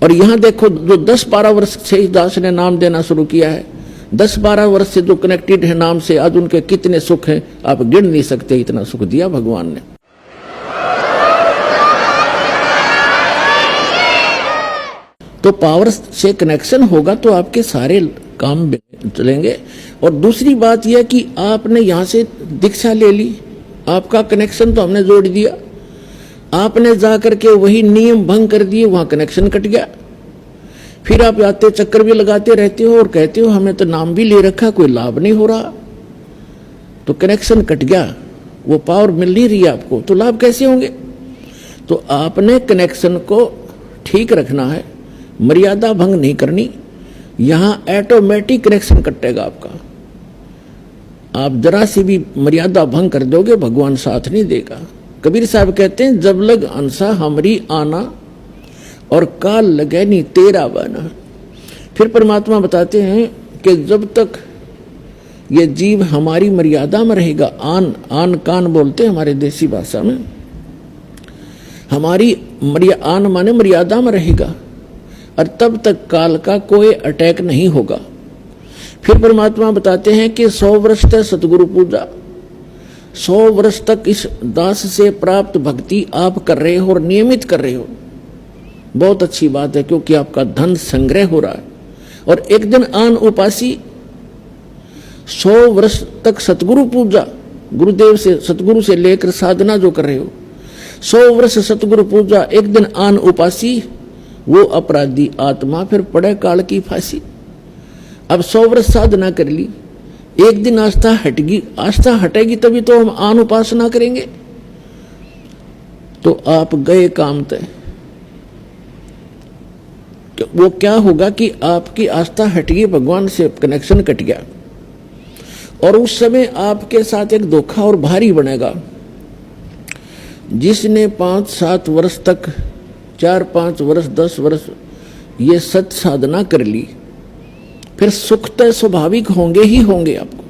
और यहां देखो जो 10-12 वर्ष से इस दास ने नाम देना शुरू किया है, 10-12 वर्ष से जो कनेक्टेड है नाम से, आज उनके कितने सुख हैं आप गिन नहीं सकते, इतना सुख दिया भगवान ने। तो पावर से कनेक्शन होगा तो आपके सारे काम चलेंगे। और दूसरी बात यह कि आपने यहां से दीक्षा ले ली, आपका कनेक्शन तो हमने जोड़ दिया, आपने जाकर के वही नियम भंग कर दिए, वहां कनेक्शन कट गया। फिर आप आते चक्कर भी लगाते रहते हो और कहते हो हमें तो नाम भी ले रखा, कोई लाभ नहीं हो रहा, तो कनेक्शन कट गया, वो पावर मिल नहीं रही आपको, तो लाभ कैसे होंगे? तो आपने कनेक्शन को ठीक रखना है, मर्यादा भंग नहीं करनी, यहां ऑटोमेटिक कनेक्शन कटेगा आपका। आप जरा सी भी मर्यादा भंग कर दोगे भगवान साथ नहीं देगा। कबीर साहब कहते हैं जब लग अंसा हमरी आना और काल लगे नहीं तेरा बना। फिर परमात्मा बताते हैं कि जब तक ये जीव हमारी मर्यादा में रहेगा, आन कान बोलते हैं हमारे देसी भाषा में, हमारी आन माने मर्यादा में रहेगा, और तब तक काल का कोई अटैक नहीं होगा। फिर परमात्मा बताते हैं कि 100 वर्ष तक सतगुरु पूजा, 100 वर्ष तक इस दास से प्राप्त भक्ति आप कर रहे हो और नियमित कर रहे हो, बहुत अच्छी बात है, क्योंकि आपका धन संग्रह हो रहा है। और एक दिन आन उपासी 100 वर्ष तक सतगुरु पूजा, गुरुदेव से सतगुरु से लेकर साधना जो कर रहे हो, 100 वर्ष सतगुरु पूजा, एक दिन आन उपासी, वो अपराधी आत्मा फिर पड़े काल की फांसी। अब 100 वर्ष साधना कर ली, एक दिन आस्था हटेगी, आस्था हटेगी तभी तो हम आन उपासना करेंगे, तो आप गए काम तय। वो क्या होगा कि आपकी आस्था हट गई, भगवान से कनेक्शन कट गया, और उस समय आपके साथ एक धोखा और भारी बनेगा। जिसने 5-7 वर्ष तक, 4-5 वर्ष 10 वर्ष ये सत साधना कर ली, फिर सुख तो स्वाभाविक होंगे ही होंगे आपको,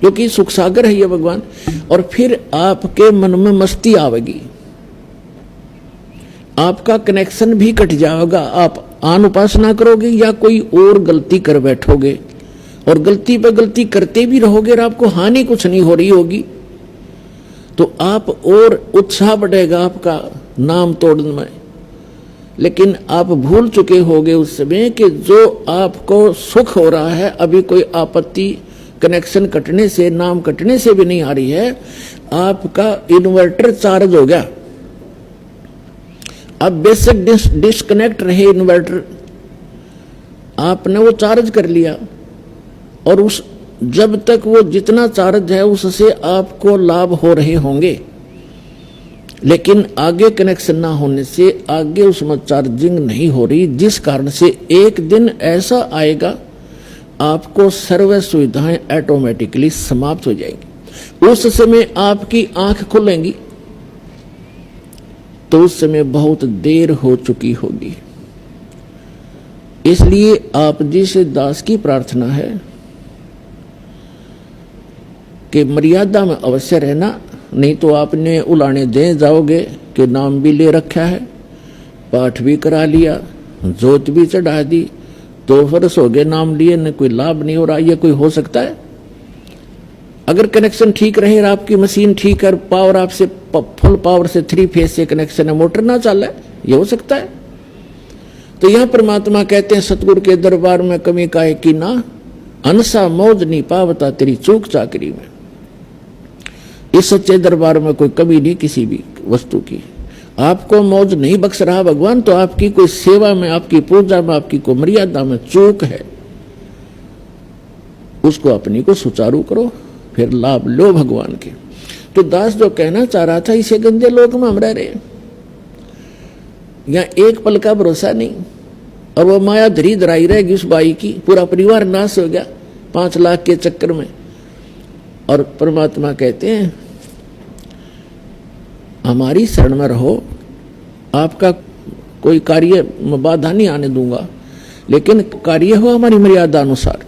क्योंकि सुख सागर है ये भगवान। और फिर आपके मन में मस्ती आवेगी, आपका कनेक्शन भी कट जाएगा, आप आन उपासना करोगे या कोई और गलती कर बैठोगे, और गलती पे गलती करते भी रहोगे और आपको हानि कुछ नहीं हो रही होगी, तो आप और उत्साह बढ़ेगा आपका नाम तोड़ने में। लेकिन आप भूल चुके होंगे उस समय कि जो आपको सुख हो रहा है, अभी कोई आपत्ति कनेक्शन कटने से, नाम कटने से भी नहीं आ रही है, आपका इन्वर्टर चार्ज हो गया। अब बेसिक डिस्कनेक्ट रहे इन्वर्टर, आपने वो चार्ज कर लिया, और उस जब तक वो जितना चार्ज है उससे आपको लाभ हो रहे होंगे, लेकिन आगे कनेक्शन ना होने से आगे उसमें चार्जिंग नहीं हो रही, जिस कारण से एक दिन ऐसा आएगा आपको सर्व सुविधाएं ऑटोमेटिकली समाप्त हो जाएंगी। उस समय आपकी आंख खुलेंगी तो उस समय बहुत देर हो चुकी होगी। इसलिए आप जी से दास की प्रार्थना है कि मर्यादा में अवश्य रहना, नहीं तो आपने उलाने दे जाओगे कि नाम भी ले रखा है, पाठ भी करा लिया, जोत भी चढ़ा दी, 2 वर्ष हो गए नाम लिए, न कोई लाभ नहीं हो रहा, ये कोई हो सकता है? अगर कनेक्शन ठीक रहे और आपकी मशीन ठीक है, पावर आपसे फुल पावर से 3 फेज से कनेक्शन है, मोटर ना चल रहा है, ये हो सकता है? तो यह परमात्मा कहते हैं सतगुरु के दरबार में कमी काहे की ना, अनसा मौज नहीं पावता तेरी चूक चाकरी में। इस सच्चे दरबार में कोई कमी नहीं किसी भी वस्तु की, आपको मौज नहीं बख्श रहा भगवान, तो आपकी कोई सेवा में, आपकी पूजा में, आपकी कोई मर्यादा में चूक है, उसको अपनी को सुचारू करो, फिर लाभ लो भगवान के। तो दास जो कहना चाह रहा था, इसे गंदे लोक में हम रह रहे हैं, यहाँ एक पल का भरोसा नहीं, और वो माया धरी धराई रहेगी उस बाई की, पूरा परिवार नाश हो गया 5 लाख के चक्कर में। और परमात्मा कहते हैं हमारी शरण में रहो, आपका कोई कार्य में बाधा नहीं आने दूंगा, लेकिन कार्य हो हमारी मर्यादा अनुसार।